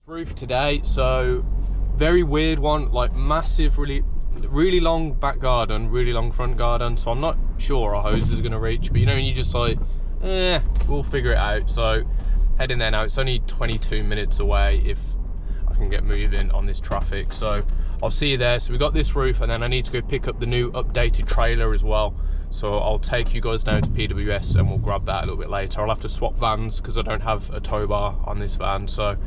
Roof today, so very weird one, like massive, really long back garden, really long front garden, so I'm not sure our hose is going to reach, but you know, when you just like, we'll figure it out. So heading there now. It's only 22 minutes away if I can get moving on this traffic, so I'll see you there. So we got this roof, and then I need to go pick up the new updated trailer as well, so I'll take you guys down to PWS and we'll grab that a little bit later. I'll have to swap vans because I don't have a tow bar on this van. So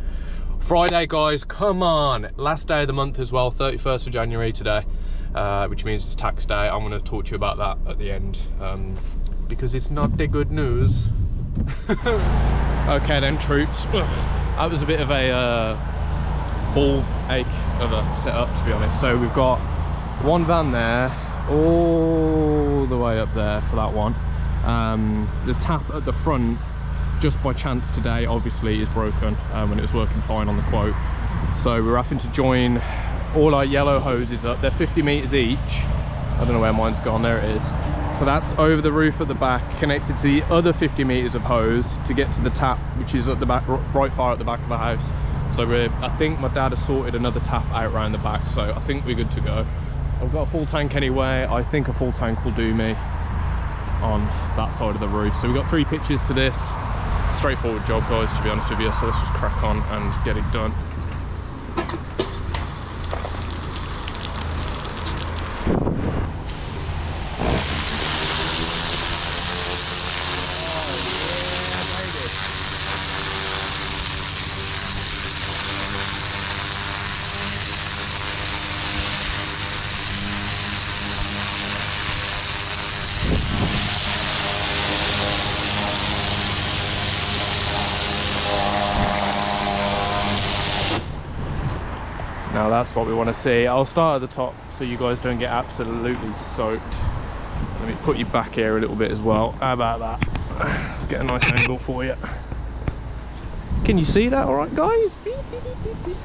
Friday, guys, come on, last day of the month as well, 31st of January today, which means it's tax day. I'm going to talk to you about that at the end, because it's not the good news. Okay then, troops, that was a bit of a ball ache of a setup, to be honest. So we've got one van there all the way up there for that one. The tap at the front, just by chance today, obviously is broken when it was working fine on the quote, so we're having to join all our yellow hoses up. They're 50 meters each. I don't know where mine's gone, there it is. So that's over the roof at the back, connected to the other 50 meters of hose to get to the tap, which is at the back, right far at the back of the house. So I think my dad has sorted another tap out around the back, so I think we're good to go. I've got a full tank anyway. I think a full tank will do me on that side of the roof. So we've got 3 pitches to this. Straightforward job, guys, to be honest with you, so let's just crack on and get it done. Now that's what we want to see. I'll start at the top so you guys don't get absolutely soaked. Let me put you back here a little bit as well. How about that? Let's get a nice angle for you. Can you see that all right, guys? Beep, beep, beep, beep, beep.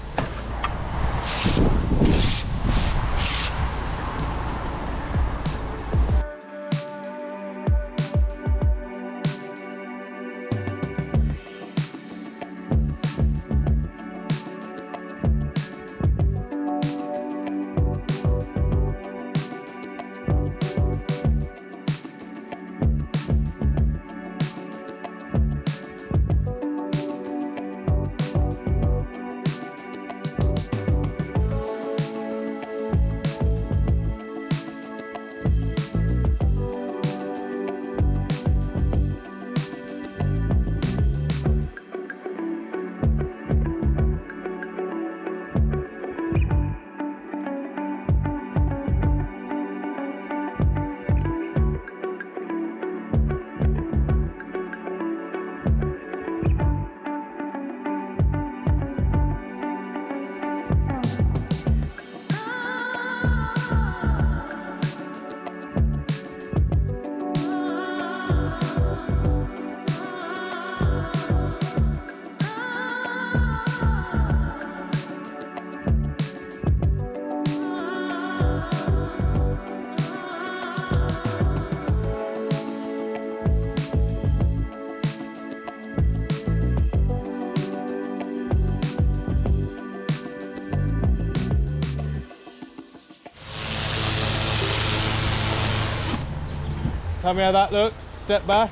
Tell me how that looks. Step back.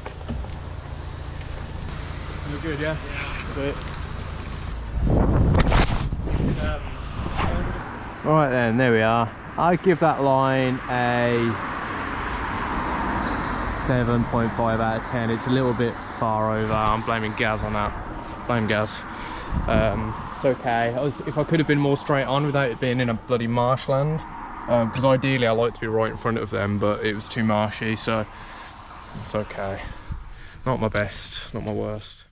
Look good, yeah? Yeah. Right then, there we are. I give that line a 7.5 out of 10. It's a little bit far over. I'm blaming Gaz on that. Blame Gaz. It's okay. If I could have been more straight on without it being in a bloody marshland, because ideally I like to be right in front of them, but it was too marshy, so it's okay. Not my best, not my worst.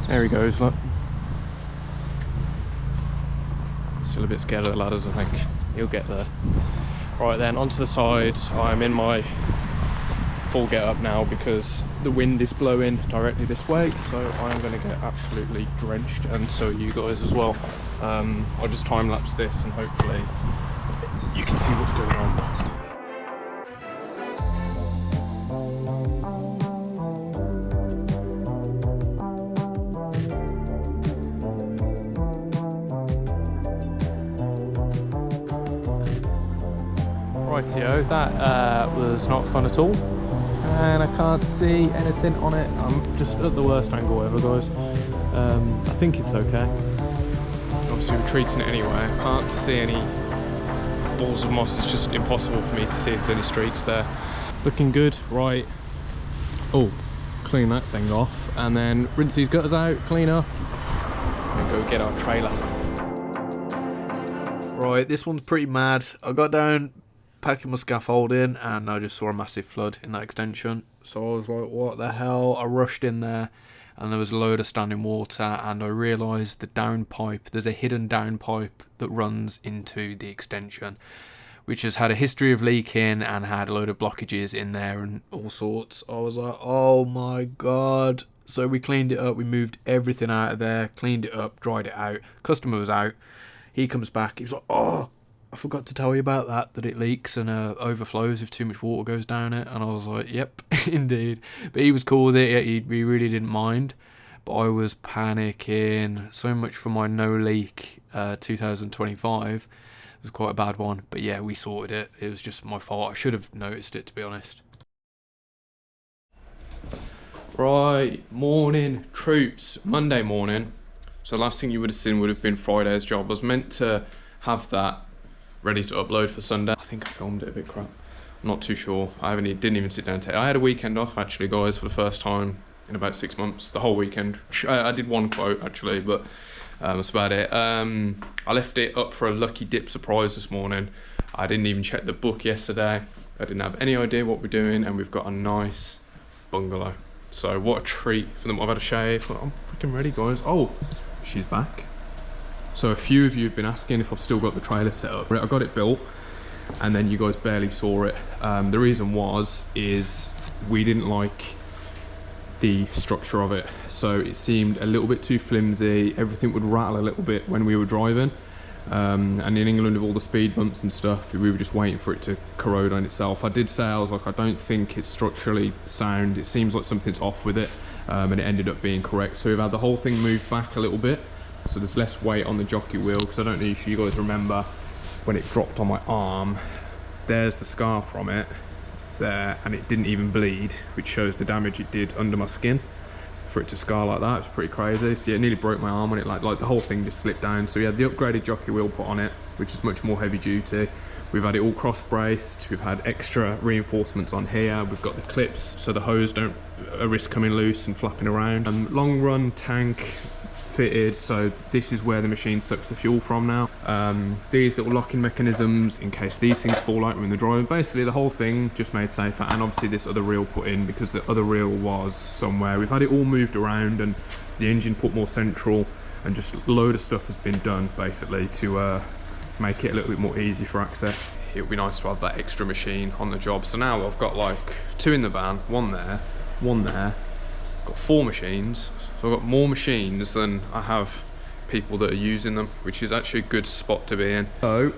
There he goes, look. Still a bit scared of the ladders, I think. He'll get there. Right then, onto the side. I'm in my full get up now because the wind is blowing directly this way, so I'm going to get absolutely drenched, and so you guys as well. I'll just time lapse this and hopefully you can see what's going on. Rightio, that was not fun at all. And I can't see anything on it. I'm just at the worst angle ever, guys. I think it's okay. Obviously we're treating it anyway. I can't see any balls of moss. It's just impossible for me to see if there's any streaks there. Looking good, right. Oh, clean that thing off. And then rinse these gutters out, clean up, and go get our trailer. Right, this one's pretty mad. I got down packing my scaffolding and I just saw a massive flood in that extension. So I was like, what the hell? I rushed in there and there was a load of standing water, and I realised the downpipe, there's a hidden downpipe that runs into the extension, which has had a history of leaking and had a load of blockages in there and all sorts. I was like, oh my god. So we cleaned it up, we moved everything out of there, cleaned it up, dried it out. Customer was out. He comes back, he was like, oh, I forgot to tell you about that it leaks and overflows if too much water goes down it. And I was like, yep, indeed. But he was cool with it, he really didn't mind. But I was panicking. So much for my no leak 2025. It was quite a bad one. But yeah, we sorted it. It was just my fault. I should have noticed it, to be honest. Right, morning troops, Monday morning. So last thing you would have seen would have been Friday's job. I was meant to have that ready to upload for Sunday. I think I filmed it a bit crap. I'm not too sure. Didn't even sit down to it. I had a weekend off actually, guys, for the first time in about 6 months. The whole weekend. I did one quote actually, but that's about it. I left it up for a lucky dip surprise this morning. I didn't even check the book yesterday. I didn't have any idea what we're doing, and we've got a nice bungalow. So what a treat for them. I've had a shave. I'm freaking ready, guys. Oh, she's back. So a few of you have been asking if I've still got the trailer set up. I got it built and then you guys barely saw it. The reason is we didn't like the structure of it. So it seemed a little bit too flimsy. Everything would rattle a little bit when we were driving. And in England with all the speed bumps and stuff, we were just waiting for it to corrode on itself. I did say, I was like, I don't think it's structurally sound. It seems like something's off with it. And it ended up being correct. So we've had the whole thing moved back a little bit. So there's less weight on the jockey wheel, because I don't know if you guys remember when it dropped on my arm, there's the scar from it there, and it didn't even bleed, which shows the damage it did under my skin. For it to scar like that, it's pretty crazy. So yeah, it nearly broke my arm when it like the whole thing just slipped down. So we had the upgraded jockey wheel put on it, which is much more heavy duty. We've had it all cross braced. We've had extra reinforcements on here. We've got the clips so the hose don't risk coming loose and flapping around. Long run tank fitted, so this is where the machine sucks the fuel from now. These little locking mechanisms in case these things fall out when they're driving. Basically the whole thing just made safer, and obviously this other reel put in because the other reel was somewhere. We've had it all moved around and the engine put more central, and just a load of stuff has been done basically to make it a little bit more easy for access. It would be nice to have that extra machine on the job. So now I've got like 2 in the van, one there, got 4 machines. So I've got more machines than I have people that are using them, which is actually a good spot to be in. So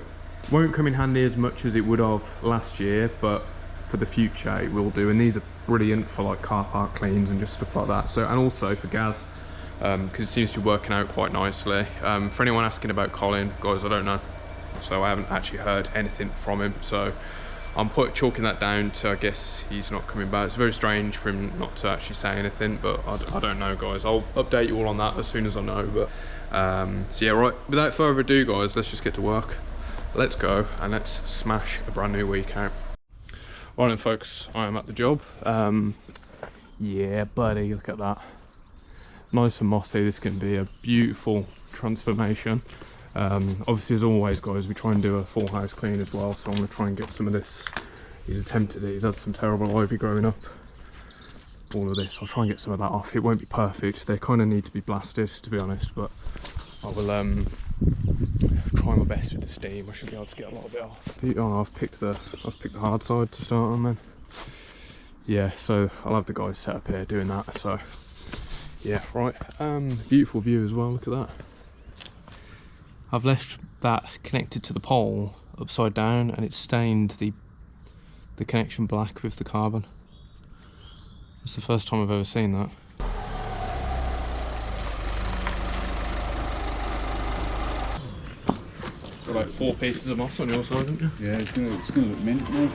won't come in handy as much as it would have last year, but for the future it will do. And these are brilliant for like car park cleans and just stuff like that. So, and also for gas, because it seems to be working out quite nicely. For anyone asking about Colin, guys, I don't know. So I haven't actually heard anything from him. So I'm chalking that down to, I guess he's not coming back. It's very strange for him not to actually say anything, but I don't know, guys. I'll update you all on that as soon as I know. But so yeah, right, without further ado, guys, let's just get to work. Let's go and let's smash a brand new week out. Right then, folks, I am at the job. Yeah, buddy, look at that. Nice and mossy. This can be a beautiful transformation. Obviously, as always, guys, we try and do a full house clean as well, so I'm going to try and get some of this. He's attempted it. He's had some terrible ivy growing up. All of this, I'll try and get some of that off. It won't be perfect. They kind of need to be blasted, to be honest, but I will try my best with the steam. I should be able to get a lot of it off. Oh, I've picked the hard side to start on then. Yeah, so I'll have the guys set up here doing that. So yeah, right. Beautiful view as well. Look at that. I've left that connected to the pole upside down, and it's stained the connection black with the carbon. It's the first time I've ever seen that. Got like 4 pieces of moss on your side, haven't you? Yeah, it's gonna look mint, mate.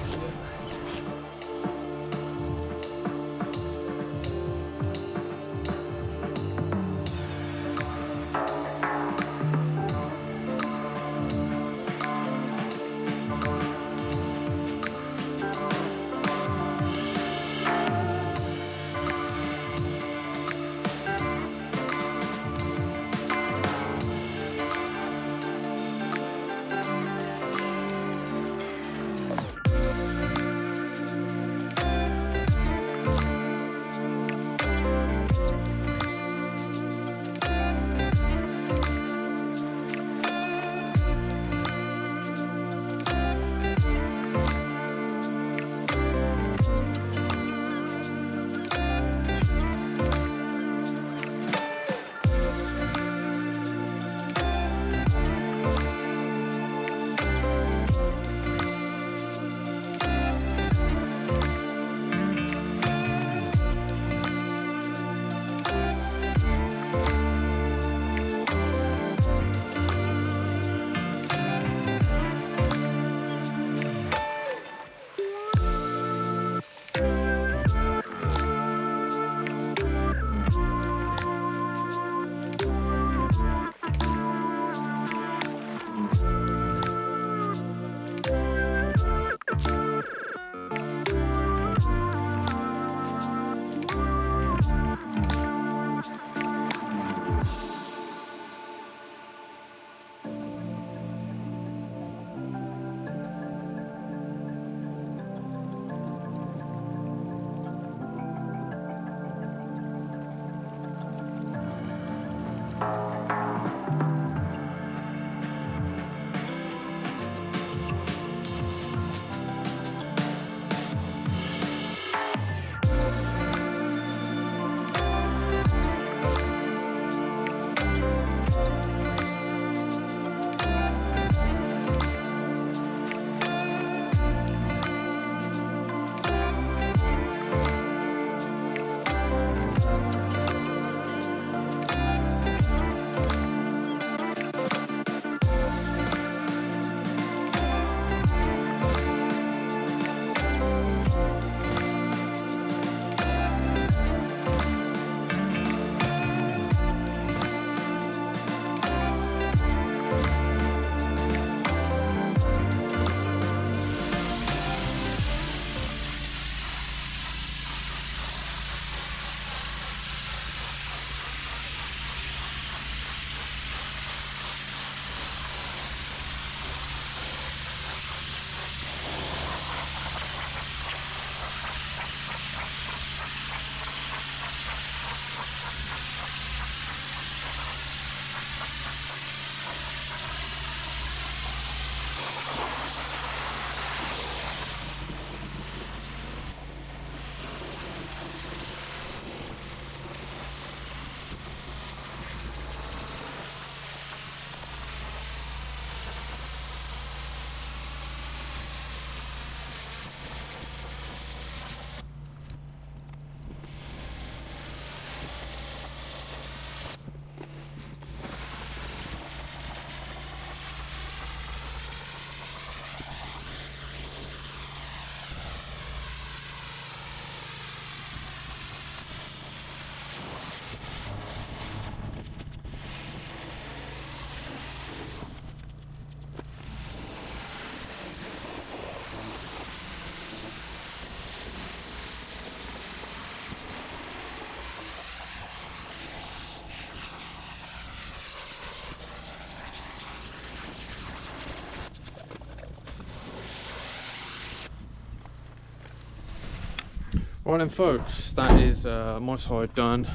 Right then folks, that is my side done.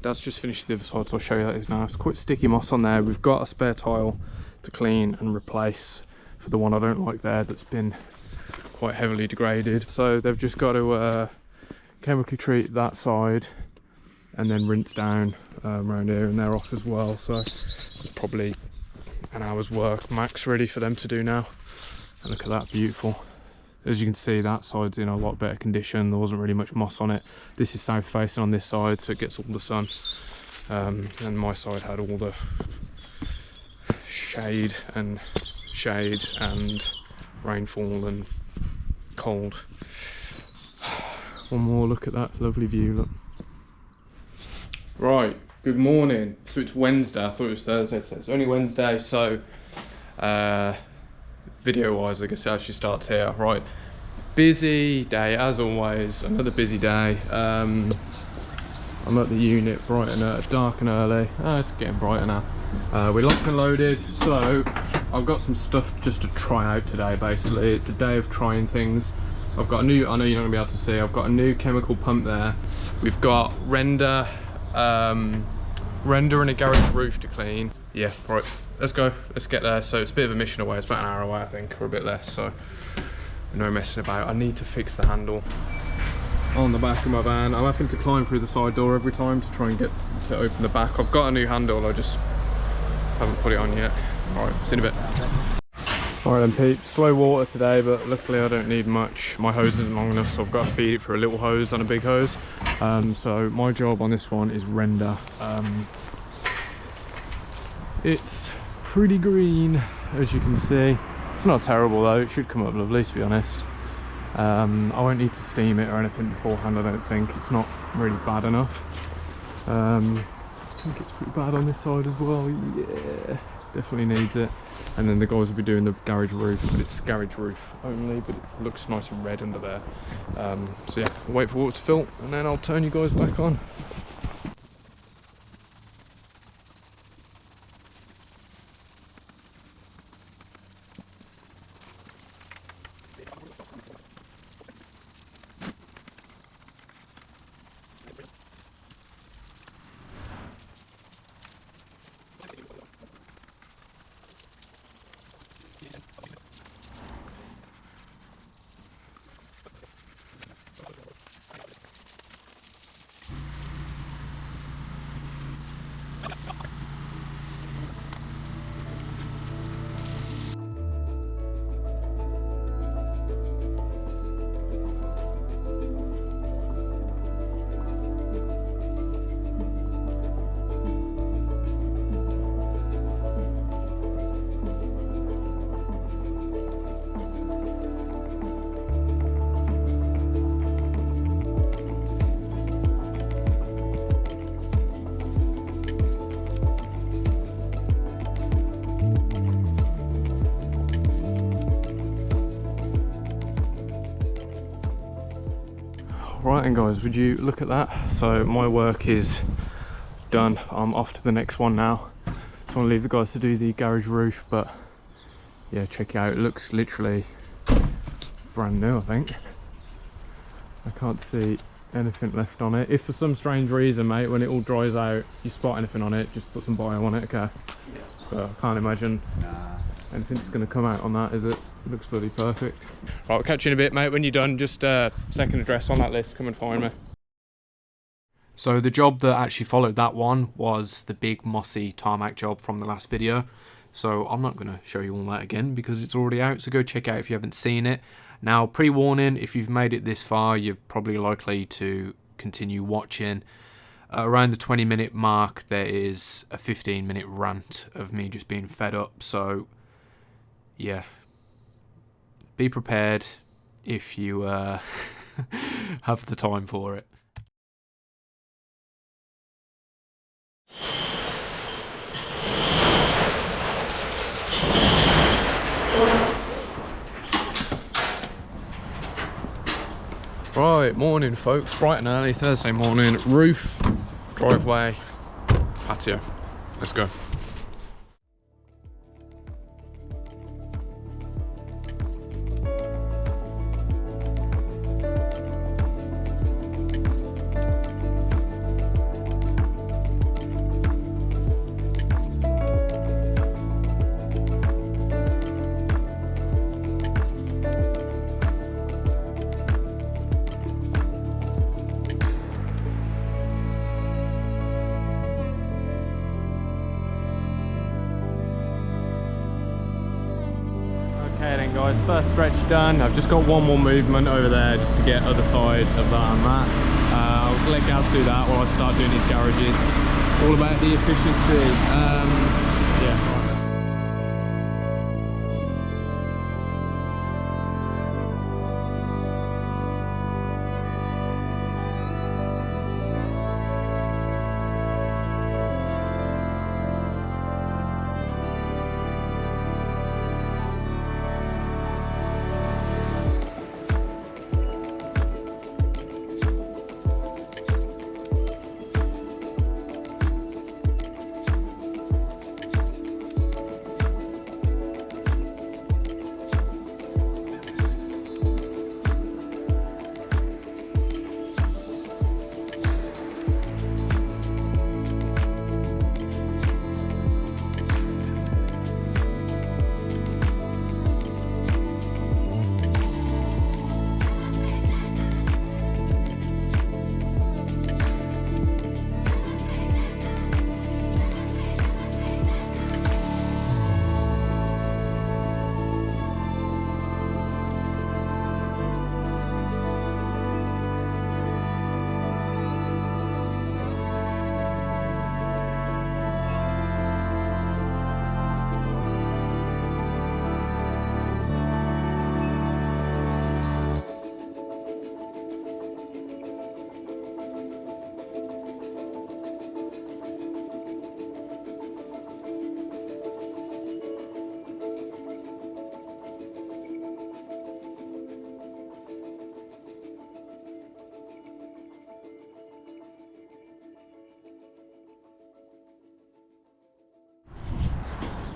Dad's just finished the other side, so I'll show you how that is now. It's quite sticky moss on there. We've got a spare tile to clean and replace for the one I don't like there that's been quite heavily degraded. So they've just got to chemically treat that side and then rinse down around here, and they're off as well. So it's probably an hour's work max ready for them to do now. And look at that, beautiful. As you can see, that side's in a lot better condition. There wasn't really much moss on it. This is south facing on this side, so it gets all the sun. And my side had all the shade and shade and rainfall and cold. One more look at that lovely view, look. Right, good morning. So it's Wednesday, I thought it was Thursday, so it's only Wednesday, so video wise I guess it actually starts here. Right, busy day as always, another busy day. I'm at the unit bright and dark and early. It's getting brighter now. We're locked and loaded, so I've got some stuff just to try out today. Basically it's a day of trying things. I've got a new, I know you're not gonna be able to see, I've got a new chemical pump there. We've got render and a garage roof to clean. Yeah, right, let's go, let's get there. So it's a bit of a mission away, it's about an hour away I think, or a bit less, so no messing about. I need to fix the handle on the back of my van. I'm having to climb through the side door every time to try and get to open the back. I've got a new handle, I just haven't put it on yet. Alright, see you in a bit. Alright then peeps, slow water today, but luckily I don't need much. My hose isn't long enough, so I've got to feed it through a little hose and a big hose. So my job on this one is render. It's pretty green, as you can see. It's not terrible though, it should come up lovely to be honest. I won't need to steam it or anything beforehand, I don't think. It's not really bad enough. I think it's pretty bad on this side as well, yeah. Definitely needs it. And then the guys will be doing the garage roof, but it's garage roof only, but it looks nice and red under there. So yeah, I'll wait for water to fill and then I'll turn you guys back on. Right then guys, would you look at that? So my work is done, I'm off to the next one now. So I want to leave the guys to do the garage roof, but yeah, check it out, it looks literally brand new I think. I can't see anything left on it. If for some strange reason mate, when it all dries out, you spot anything on it, just put some bio on it, okay? Yeah. But I can't imagine anything's going to come out on that, is it? It looks bloody perfect. Right, I'll catch you in a bit mate, when you're done, just second address on that list, come and find me. So the job that actually followed that one was the big mossy tarmac job from the last video. So I'm not going to show you all that again because it's already out, so go check it out if you haven't seen it. Now, pre-warning, if you've made it this far, you're probably likely to continue watching. Around the 20-minute mark, there is a 15-minute rant of me just being fed up, so yeah. Be prepared if you have the time for it. Right, morning folks, bright and early, Thursday morning, roof, driveway, patio, let's go. Okay then guys, first stretch done. I've just got one more movement over there just to get other sides of that and that. I'll let Gaz do that while I start doing these garages. All about the efficiency. Yeah.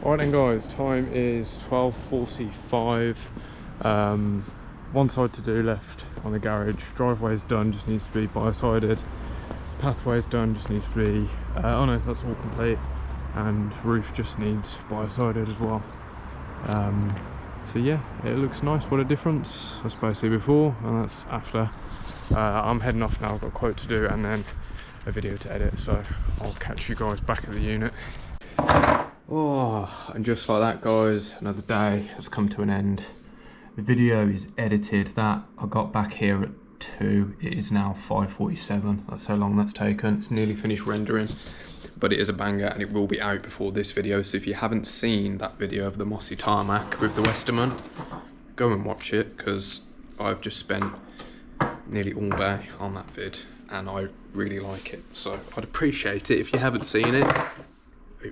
Alright then guys, time is 12:45. One side to do left on the garage. Driveway is done, just needs to be biocided. Pathway is done, just needs to be, oh no, that's all complete. And roof just needs biocided as well. So yeah, it looks nice. What a difference. That's basically before and that's after. I'm heading off now, I've got a quote to do and then a video to edit, so I'll catch you guys back at the unit. Oh, and just like that guys, another day has come to an end. The video is edited. That I got back here at 2, it is now 5:47. That's how long that's taken. It's nearly finished rendering, but it is a banger and it will be out before this video. So if you haven't seen that video of the mossy tarmac with the Westerman, go and watch it, because I've just spent nearly all day on that vid and I really like it. So I'd appreciate it if you haven't seen it,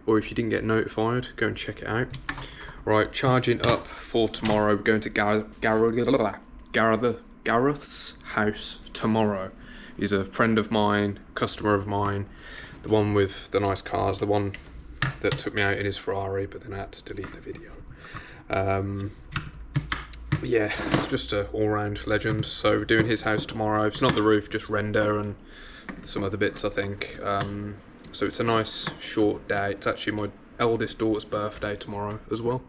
or if you didn't get notified, go and check it out. Right, charging up for tomorrow. We're going to Gareth's house tomorrow. He's a friend of mine, customer of mine, the one with the nice cars, the one that took me out in his Ferrari, but then I had to delete the video. Yeah, it's just an all-round legend. So we're doing his house tomorrow. It's not the roof, just render and some other bits, I think. So it's a nice short day. It's actually my eldest daughter's birthday tomorrow as well.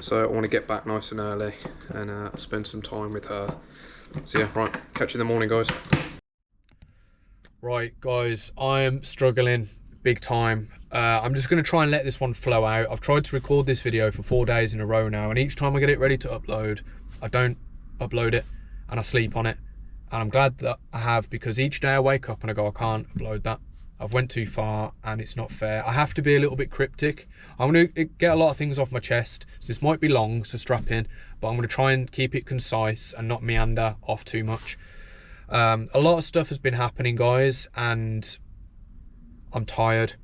So I want to get back nice and early and spend some time with her. So yeah, right, catch you in the morning guys. Right guys, I am struggling big time. I'm just going to try and let this one flow out. I've tried to record this video for 4 days in a row now, and each time I get it ready to upload, I don't upload it and I sleep on it. And I'm glad that I have, because each day I wake up and I go, I can't upload that. I've went too far and it's not fair. I have to be a little bit cryptic. I'm going to get a lot of things off my chest. So this might be long, so strap in, but I'm going to try and keep it concise and not meander off too much. A lot of stuff has been happening guys, and I'm tired.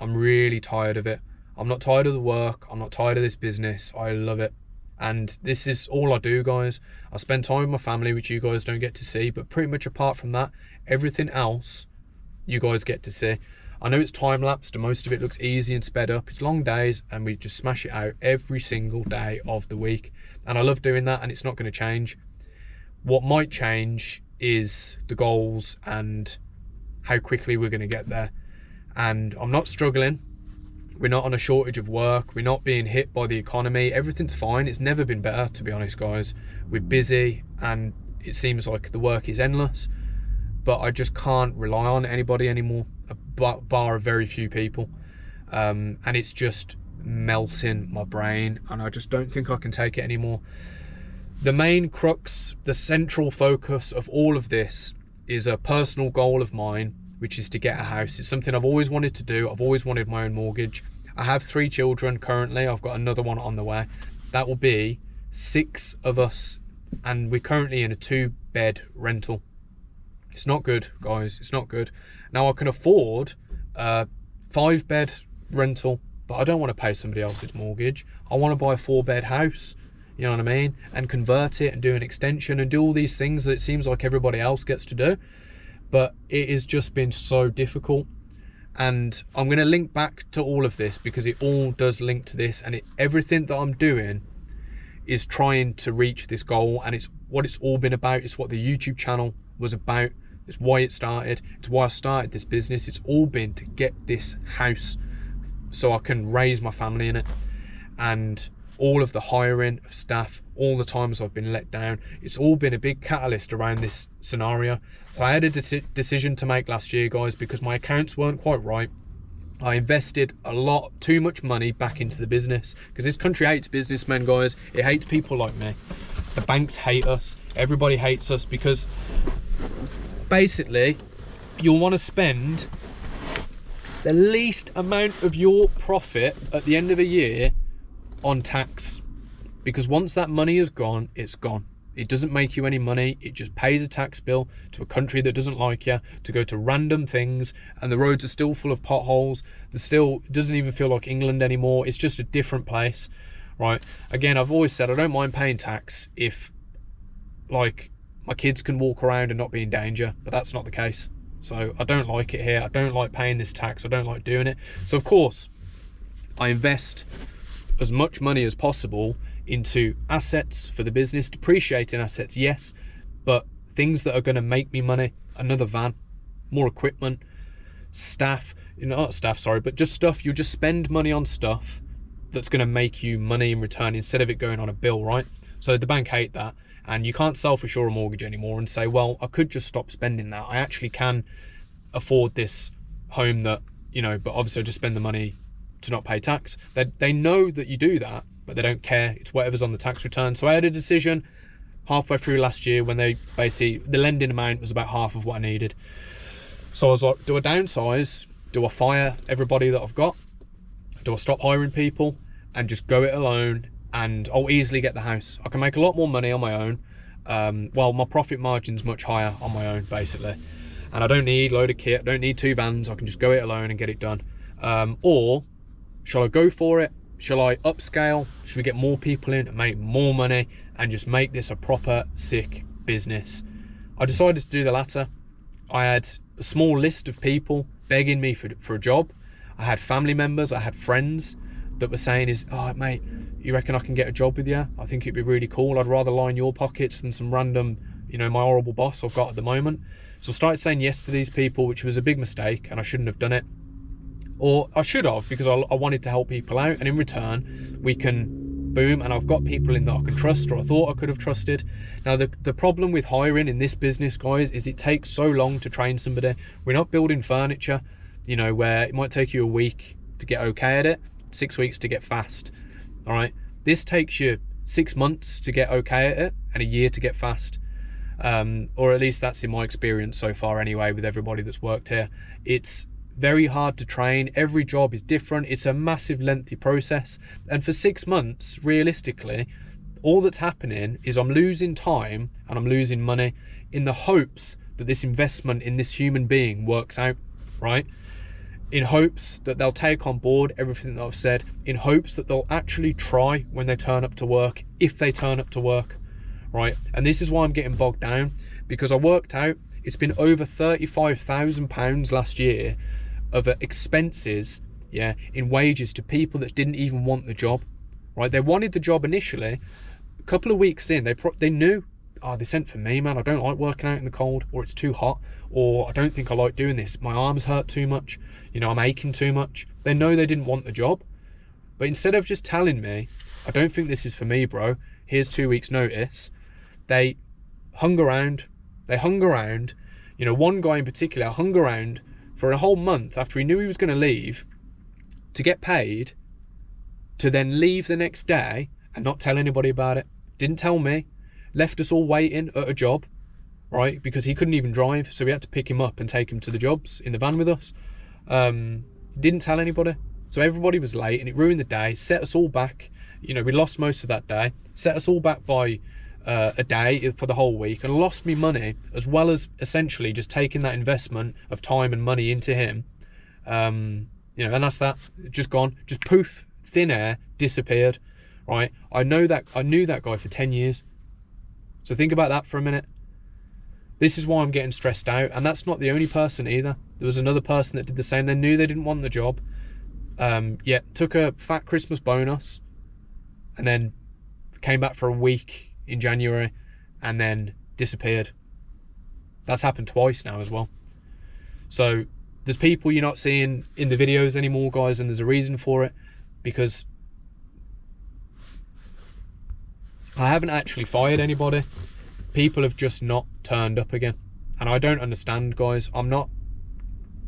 I'm really tired of it. I'm not tired of the work. I'm not tired of this business. I love it. And this is all I do guys. I spend time with my family, which you guys don't get to see, but pretty much apart from that, everything else you guys get to see. I know it's time-lapsed and most of it looks easy and sped up. It's long days and we just smash it out every single day of the week. And I love doing that, and it's not going to change. What might change is the goals and how quickly we're going to get there. And I'm not struggling. We're not on a shortage of work. We're not being hit by the economy. Everything's fine. It's never been better, to be honest, guys. We're busy and it seems like the work is endless. But I just can't rely on anybody anymore, bar a very few people. And it's just melting my brain, and I just don't think I can take it anymore. The main crux, the central focus of all of this is a personal goal of mine, which is to get a house. It's something I've always wanted to do. I've always wanted my own mortgage. I have 3 children currently. I've got another one on the way. That will be 6 of us, and we're currently in a 2-bed rental. It's not good, guys. It's not good. Now I can afford a 5-bed rental, but I don't want to pay somebody else's mortgage. I want to buy a 4-bed house, you know what I mean, and convert it and do an extension and do all these things that it seems like everybody else gets to do. But it has just been so difficult. And I'm going to link back to all of this because it all does link to this, and everything that I'm doing is trying to reach this goal, and it's what it's all been about. It's what the YouTube channel was about. It's why it started. It's why I started this business. It's all been to get this house so I can raise my family in it. And all of the hiring of staff, all the times I've been let down, it's all been a big catalyst around this scenario. I had a decision to make last year, guys, because my accounts weren't quite right. I invested too much money back into the business, because this country hates businessmen, guys. It hates people like me. The banks hate us. Everybody hates us, because basically you'll want to spend the least amount of your profit at the end of a year on tax, because once that money is gone, it's gone. It doesn't make you any money. It just pays a tax bill to a country that doesn't like you, to go to random things, and the roads are still full of potholes. It doesn't even feel like England anymore. It's just a different place, right? Again, I've always said I don't mind paying tax if, like, my kids can walk around and not be in danger, but that's not the case. So I don't like it here. I don't like paying this tax. I don't like doing it. So of course, I invest as much money as possible into assets for the business, depreciating assets, yes, but things that are going to make me money. Another van, more equipment, staff, not staff, sorry, but just stuff. You just spend money on stuff that's going to make you money in return instead of it going on a bill, right? So the bank hate that, and you can't self-insure a mortgage anymore and say, well, I could just stop spending that. I actually can afford this home that, but obviously I just spend the money to not pay tax. They know that you do that, but they don't care. It's whatever's on the tax return. So I had a decision halfway through last year when the lending amount was about half of what I needed. So I was like, do I downsize? Do I fire everybody that I've got? Do I stop hiring people and just go it alone? And I'll easily get the house. I can make a lot more money on my own. Well, my profit margin's much higher on my own, basically. And I don't need a load of kit. I don't need 2 vans. I can just go it alone and get it done. Or shall I go for it? Shall I upscale? Should we get more people in and make more money and just make this a proper sick business? I decided to do the latter. I had a small list of people begging me for a job. I had family members, I had friends that were saying, oh mate, you reckon I can get a job with you? I think it'd be really cool. I'd rather line your pockets than some random, my horrible boss I've got at the moment. So I started saying yes to these people, which was a big mistake, and I shouldn't have done it. Or I should have, because I wanted to help people out, and in return we can boom, and I've got people in that I can trust, or I thought I could have trusted. Now the problem with hiring in this business, guys, is it takes so long to train somebody. We're not building furniture, where it might take you a week to get okay at it, 6 weeks to get fast. All right, this takes you 6 months to get okay at it and a year to get fast. Or at least that's in my experience so far anyway, with everybody that's worked here. It's very hard to train. Every job is different. It's a massive lengthy process, and for 6 months realistically all that's happening is I'm losing time and I'm losing money in the hopes that this investment in this human being works out, right? In hopes that they'll take on board everything that I've said, in hopes that they'll actually try when they turn up to work, if they turn up to work, right? And this is why I'm getting bogged down, because I worked out it's been over £35,000 last year of expenses, in wages to people that didn't even want the job, right? They wanted the job initially. A couple of weeks in, they knew, they sent for me, man. I don't like working out in the cold, or it's too hot, or I don't think I like doing this. My arms hurt too much, I'm aching too much. They know they didn't want the job, but instead of just telling me, I don't think this is for me, bro, here's 2 weeks notice, they hung around. One guy in particular hung around for a whole month after he knew he was going to leave to get paid, to then leave the next day and not tell anybody about it. Didn't tell me. Left us all waiting at a job, right? Because he couldn't even drive, so we had to pick him up and take him to the jobs in the van with us. Didn't tell anybody. So everybody was late, and it ruined the day, set us all back. We lost most of that day, set us all back by a day for the whole week, and lost me money, as well as essentially just taking that investment of time and money into him. And that's that. Just gone. Just poof, thin air, disappeared. Right? I knew that guy for 10 years. So think about that for a minute. This is why I'm getting stressed out, and that's not the only person either. There was another person that did the same. They knew they didn't want the job, yet took a fat Christmas bonus, and then came back for a week in January, and then disappeared. That's happened twice now as well. So there's people you're not seeing in the videos anymore, guys, and there's a reason for it, because I haven't actually fired anybody. People have just not turned up again, and I don't understand, guys. I'm not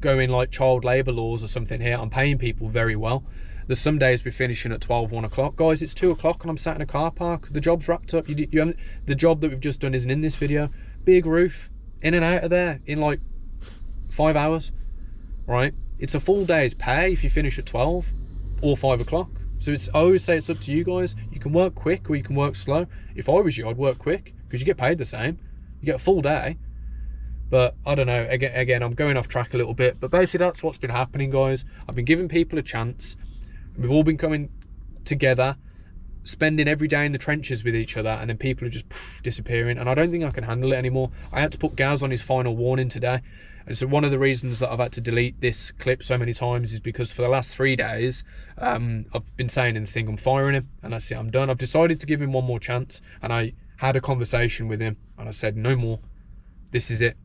going like child labour laws or something here. I'm paying people very well. There's some days we're finishing at 12, 1 o'clock. Guys, it's 2 o'clock and I'm sat in a car park. The job's wrapped up. You haven't, the job that we've just done isn't in this video. Big roof, in and out of there in like 5 hours, right? It's a full day's pay if you finish at 12 or 5 o'clock. So I always say it's up to you guys. You can work quick or you can work slow. If I was you, I'd work quick, because you get paid the same. You get a full day. But I don't know, again, I'm going off track a little bit, but basically that's what's been happening, guys. I've been giving people a chance. We've all been coming together spending every day in the trenches with each other, and then people are just disappearing, and I don't think I can handle it anymore. I had to put Gaz on his final warning today, and so one of the reasons that I've had to delete this clip so many times is because for the last 3 days I've been saying in the thing I'm firing him, and that's it, I'm done. I've decided to give him one more chance, and I had a conversation with him and I said no more, this is it.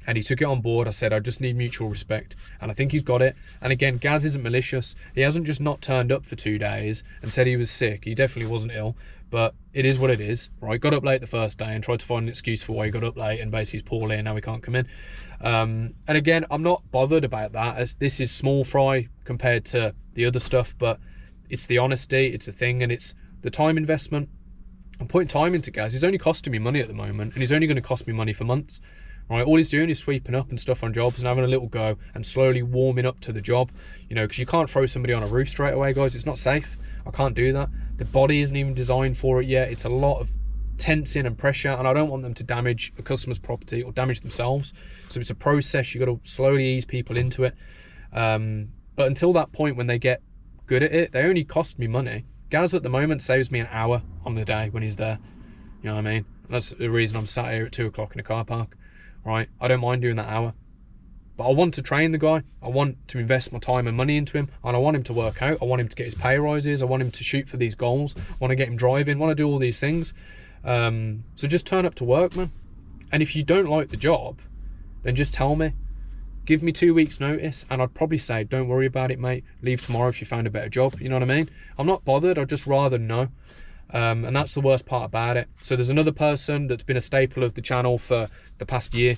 And he took it on board. I said, I just need mutual respect. And I think he's got it. And again, Gaz isn't malicious. He hasn't just not turned up for 2 days and said he was sick. He definitely wasn't ill. But it is what it is, right? Got up late the first day and tried to find an excuse for why he got up late, and basically he's poorly and now he can't come in. And again, I'm not bothered about that, as this is small fry compared to the other stuff. But it's the honesty, it's the thing, and it's the time investment. I'm putting time into Gaz. He's only costing me money at the moment, and he's only going to cost me money for months. Right, all he's doing is sweeping up and stuff on jobs and having a little go and slowly warming up to the job, you know, because you can't throw somebody on a roof straight away, guys. It's not safe. I can't do that. The body isn't even designed for it yet. It's a lot of tensing and pressure, and I don't want them to damage a customer's property or damage themselves. So it's a process. You've got to slowly ease people into it. But until that point when they get good at it, they only cost me money. Gaz at the moment saves me an hour on the day when he's there. You know what I mean? That's the reason I'm sat here at 2 o'clock in a car park. Right, I don't mind doing that hour, but I want to train the guy. I want to invest my time and money into him, and I want him to work out. I want him to get his pay rises. I want him to shoot for these goals. I want to get him driving. I want to do all these things. So just turn up to work, man. And if you don't like the job, then just tell me. Give me 2 weeks notice, and I'd probably say, don't worry about it, mate. Leave tomorrow if you found a better job. You know what I mean? I'm not bothered. I'd just rather know. And that's the worst part about it. So there's another person that's been a staple of the channel for the past year.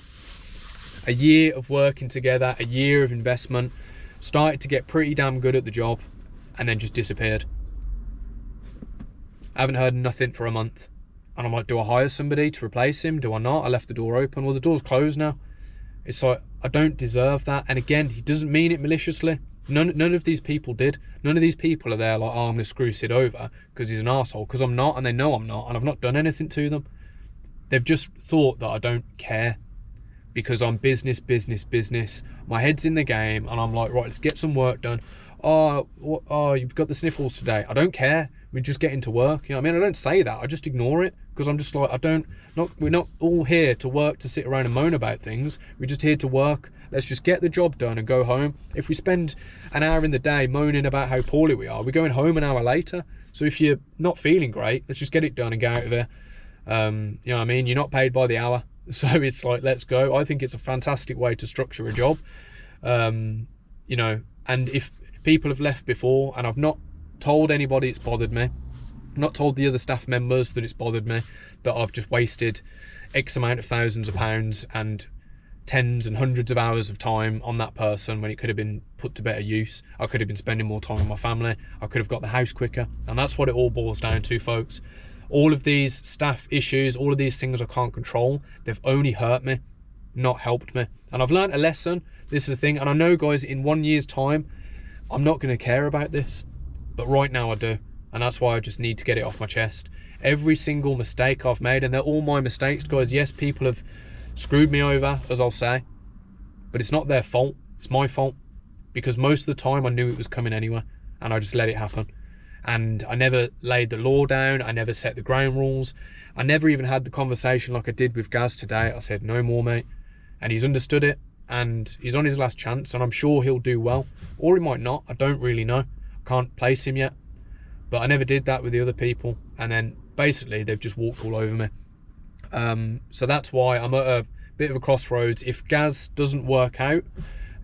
A year of working together, a year of investment, started to get pretty damn good at the job, and then just disappeared. I haven't heard nothing for a month. And I'm like, do I hire somebody to replace him? Do I not? I left the door open. Well, the door's closed now. It's like, I don't deserve that. And again, he doesn't mean it maliciously. None of these people did. None of these people are there like, oh, I'm going to screw Sid over because he's an arsehole, because I'm not, and they know I'm not, and I've not done anything to them. They've just thought that I don't care because I'm business. My head's in the game, and I'm like, right, let's get some work done. Oh, you've got the sniffles today. I don't care. We're just getting to work. You know what I mean? I don't say that. I just ignore it because I'm just like, we're not all here to work to sit around and moan about things. We're just here to work. Let's just get the job done and go home. If we spend an hour in the day moaning about how poorly we are, we're going home an hour later. So if you're not feeling great, let's just get it done and get out of here. You know what I mean? You're not paid by the hour. So it's like, let's go. I think it's a fantastic way to structure a job. You know, and if people have left before and I've not told anybody it's bothered me, not told the other staff members that it's bothered me, that I've just wasted X amount of thousands of pounds and tens and hundreds of hours of time on that person when it could have been put to better use. I could have been spending more time with my family. I could have got the house quicker. And that's what it all boils down to, folks. All of these staff issues, all of these things I can't control, they've only hurt me, not helped me. And I've learned a lesson. This is the thing. And I know, guys, in 1 year's time, I'm not going to care about this. But right now I do. And that's why I just need to get it off my chest. Every single mistake I've made, and they're all my mistakes, guys. Yes, people have screwed me over, as I'll say, but it's not their fault. It's my fault, because most of the time I knew it was coming anyway, and I just let it happen. And I never laid the law down. I never set the ground rules. I never even had the conversation like I did with Gaz today. I said, no more, mate. And he's understood it, and he's on his last chance, and I'm sure he'll do well, or he might not. I don't really know. I can't place him yet, but I never did that with the other people. And then basically they've just walked all over me. So that's why I'm at a bit of a crossroads. If Gaz doesn't work out,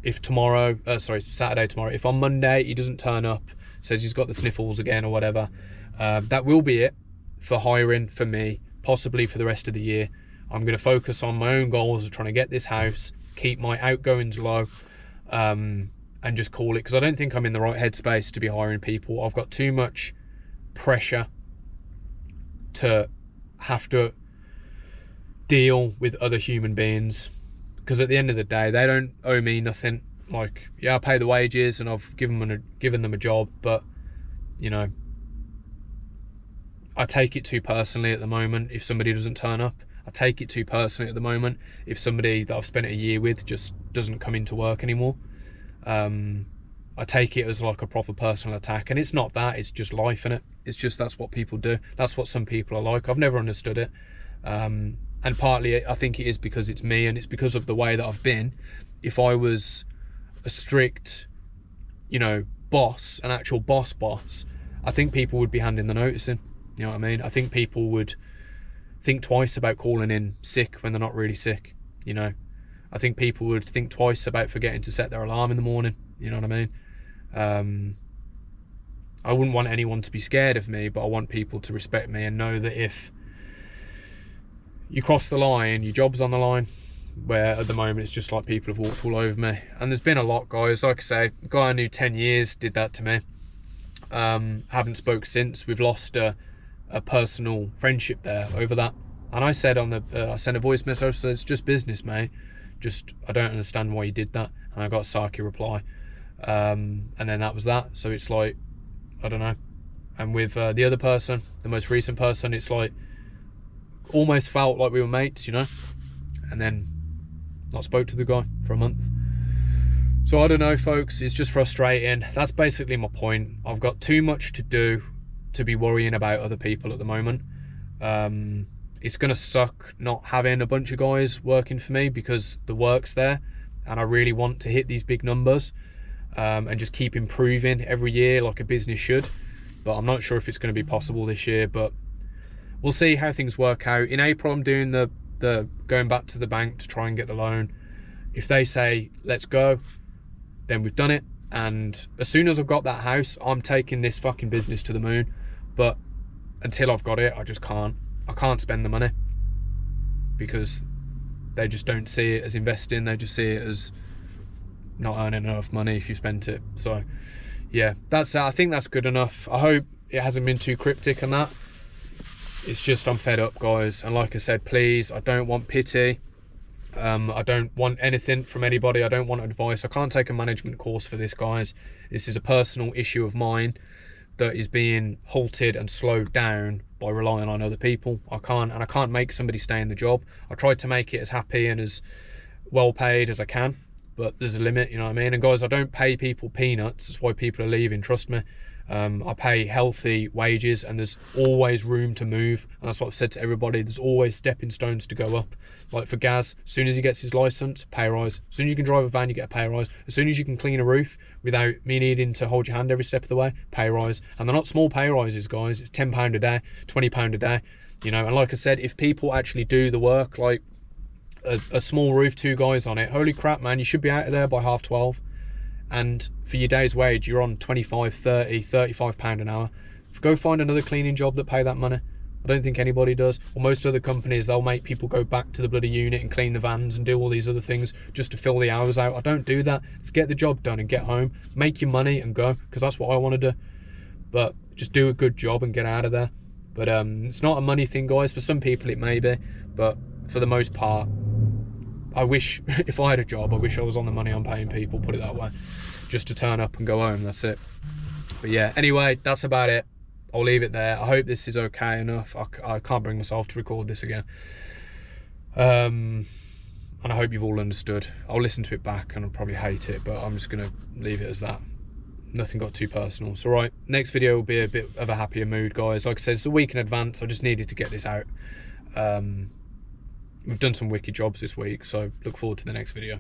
if Saturday tomorrow, if on Monday he doesn't turn up, says he's got the sniffles again or whatever, that will be it for hiring for me, possibly for the rest of the year. I'm going to focus on my own goals of trying to get this house, keep my outgoings low, and just call it, because I don't think I'm in the right headspace to be hiring people. I've got too much pressure to have to deal with other human beings, because at the end of the day, they don't owe me nothing. Like, yeah, I pay the wages and I've given them a job, but you know, I take it too personally at the moment if somebody doesn't turn up. I take it too personally at the moment if somebody that I've spent a year with just doesn't come into work anymore. I take it as like a proper personal attack, and it's not that, it's just life, innit? It's just, that's what people do. That's what some people are like. I've never understood it. And partly I think it is because it's me, and it's because of the way that I've been. If I was a strict, you know, boss, an actual boss, I think people would be handing the notice in. You know what I mean? I think people would think twice about calling in sick when they're not really sick, you know? I think people would think twice about forgetting to set their alarm in the morning, you know what I mean? I wouldn't want anyone to be scared of me, but I want people to respect me and know that if you cross the line, your job's on the line, where at the moment it's just like people have walked all over me. And there's been a lot, guys. Like I say, the guy I knew 10 years did that to me. Haven't spoke since. We've lost a personal friendship there over that. And I said on the, I sent a voice message, so it's just business, mate. Just, I don't understand why you did that. And I got a sarky reply. And then that was that. So it's like, I don't know. And with the other person, the most recent person, it's like, almost felt like we were mates, you know? And then not spoke to the guy for a month. So I don't know, folks, it's just frustrating. That's basically my point. I've got too much to do to be worrying about other people at the moment. It's gonna suck not having a bunch of guys working for me, because the work's there and I really want to hit these big numbers, and just keep improving every year like a business should. But I'm not sure if it's going to be possible this year, but we'll see how things work out. In April, I'm doing the going back to the bank to try and get the loan. If they say, let's go, then we've done it. And as soon as I've got that house, I'm taking this fucking business to the moon. But until I've got it, I just can't. I can't spend the money, because they just don't see it as investing. They just see it as not earning enough money if you spent it. So yeah, that's, I think that's good enough. I hope it hasn't been too cryptic on that. It's just, I'm fed up, guys. And like I said, please, I don't want pity. I don't want anything from anybody. I don't want advice. I can't take a management course for this, guys. This is a personal issue of mine that is being halted and slowed down by relying on other people. I can't make somebody stay in the job. I tried to make it as happy and as well paid as I can, but there's a limit, you know what I mean? And guys, I don't pay people peanuts. That's why people are leaving, trust me. I pay healthy wages, and there's always room to move, and that's what I've said to everybody. There's always stepping stones to go up. Like for Gaz, as soon as he gets his license, pay rise. As soon as you can drive a van, you get a pay rise. As soon as you can clean a roof without me needing to hold your hand every step of the way, pay rise. And they're not small pay rises, guys. It's £10 a day, £20 a day, you know. And like I said, if people actually do the work, like a small roof, 2 guys on it, holy crap, man, you should be out of there by 12:30. And for your day's wage, you're on 25, 30, 35 pound an hour. Go find another cleaning job that pay that money. I don't think anybody does. Or most other companies, they'll make people go back to the bloody unit and clean the vans and do all these other things just to fill the hours out. I don't do that. Let's get the job done and get home, make your money and go, because that's what I want to do. But just do a good job and get out of there. But it's not a money thing, guys. For some people it may be, but for the most part, I wish, if I had a job, I wish I was on the money I'm paying people, put it that way. Just to turn up and go home, that's it. But yeah, anyway, that's about it. I'll leave it there. I hope this is okay enough. I can't bring myself to record this again. And I hope you've all understood. I'll listen to it back and I'll probably hate it, but I'm just going to leave it as that. Nothing got too personal. It's all right. Next video will be a bit of a happier mood, guys. Like I said, it's a week in advance. I just needed to get this out. We've done some wicked jobs this week, so look forward to the next video.